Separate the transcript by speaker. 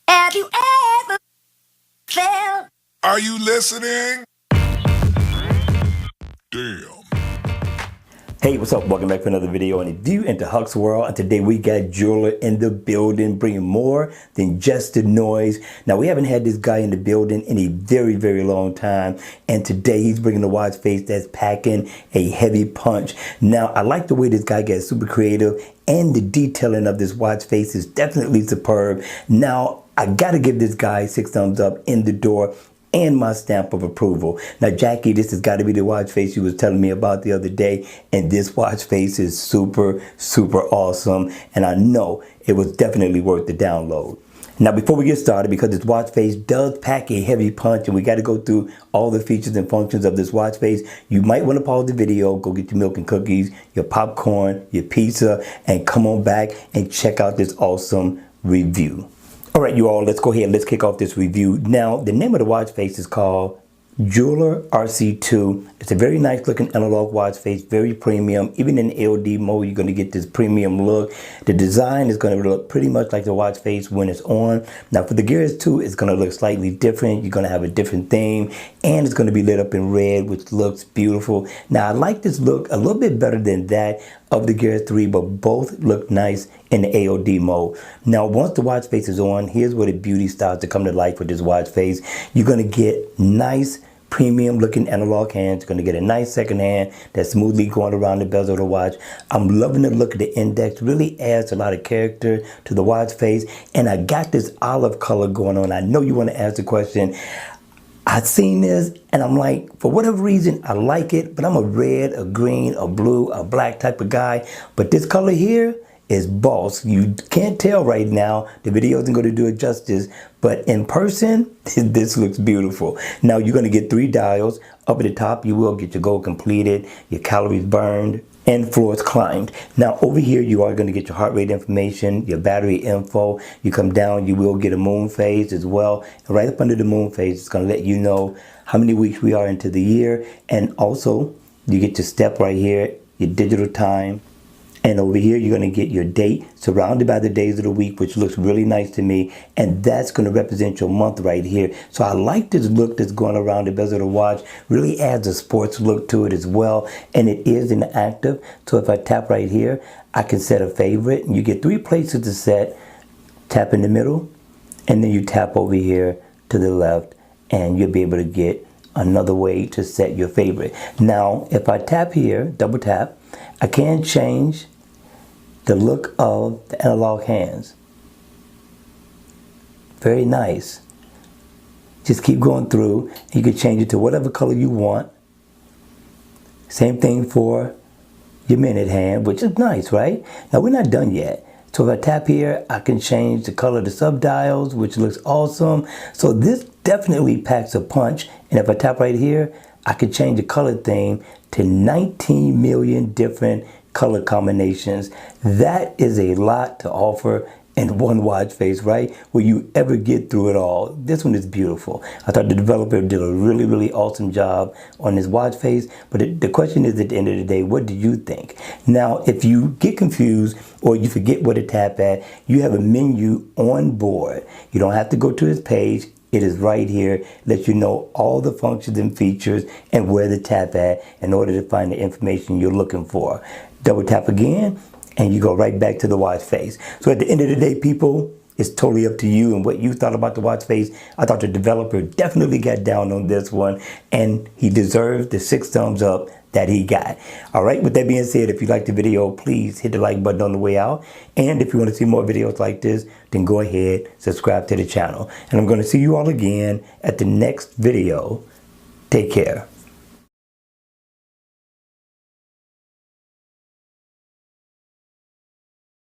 Speaker 1: Have you ever felt?
Speaker 2: Are you listening? Damn.
Speaker 3: Hey, what's up? Welcome back for another video on the View into Huck's World. And today we got Jeweler in the building, bringing more than just the noise. Now, we haven't had this guy in the building in a very, very long time. And today he's bringing a watch face that's packing a heavy punch. Now, I like the way this guy gets super creative, and the detailing of this watch face is definitely superb. Now, I gotta give this guy 6 thumbs up in the door and my stamp of approval. Now, Jackie, this has got to be the watch face you was telling me about the other day, and this watch face is super, super awesome, and I know it was definitely worth the download. Now, before we get started, because this watch face does pack a heavy punch and we got to go through all the features and functions of this watch face, you might want to pause the video, go get your milk and cookies, your popcorn, your pizza, and come on back and check out this awesome review. All right, you all, let's go ahead. Let's kick off this review. Now, the name of the watch face is called Jeweler RC2. It's a very nice looking analog watch face, very premium. Even in LD mode, you're going to get this premium look. The design is going to look pretty much like the watch face when it's on. Now, for the Gears 2, it's going to look slightly different. You're going to have a different theme, and it's going to be lit up in red, which looks beautiful. Now, I like this look a little bit better than that of the Gears 3, but both look nice in the AOD mode. Now, once the watch face is on, here's where the beauty starts to come to life with this watch face. You're going to get nice premium looking analog hands. You're going to get a nice second hand that's smoothly going around the bezel of the watch. I'm loving the look of the index. Really adds a lot of character to the watch face. And I got this olive color going on. I know you want to ask the question. I've seen this and I'm like, for whatever reason, I like it, but I'm a red, a green, a blue, a black type of guy. But this color here is boss. You can't tell right now. The video isn't going to do it justice, but in person, this looks beautiful. Now, you're going to get 3 dials. Up at the top, you will get your goal completed, your calories burned, and floors climbed. Now, over here, you are going to get your heart rate information, your battery info. You come down, you will get a moon phase as well. And right up under the moon phase, it's going to let you know how many weeks we are into the year. And also, you get your step right here, your digital time. And over here, you're going to get your date surrounded by the days of the week, which looks really nice to me. And that's going to represent your month right here. So I like this look that's going around the bezel of the watch. Really adds a sports look to it as well. And it is in active. So if I tap right here, I can set a favorite. And you get 3 places to set. Tap in the middle. And then you tap over here to the left. And you'll be able to get another way to set your favorite. Now, if I tap here, double tap, I can change the look of the analog hands. Very nice. Just keep going through. You can change it to whatever color you want. Same thing for your minute hand, which is nice, right? Now, we're not done yet. So if I tap here, I can change the color of the subdials, which looks awesome. So this definitely packs a punch. And if I tap right here, I can change the color theme to 19 million different color combinations. That is a lot to offer in one watch face, right? Will you ever get through it all? This one is beautiful. I thought the developer did a really, really awesome job on this watch face. But the question is, at the end of the day, what do you think? Now, if you get confused or you forget where to tap at, you have a menu on board. You don't have to go to this page. It is right here, let you know all the functions and features and where to tap at in order to find the information you're looking for. Double tap again, and you go right back to the watch face. So at the end of the day, people, it's totally up to you and what you thought about the watch face. I thought the developer definitely got down on this one, and he deserves the 6 thumbs up that he got. All right, with that being said, if you liked the video, please hit the like button on the way out. And if you want to see more videos like this, then go ahead, subscribe to the channel. And I'm going to see you all again at the next video. Take care.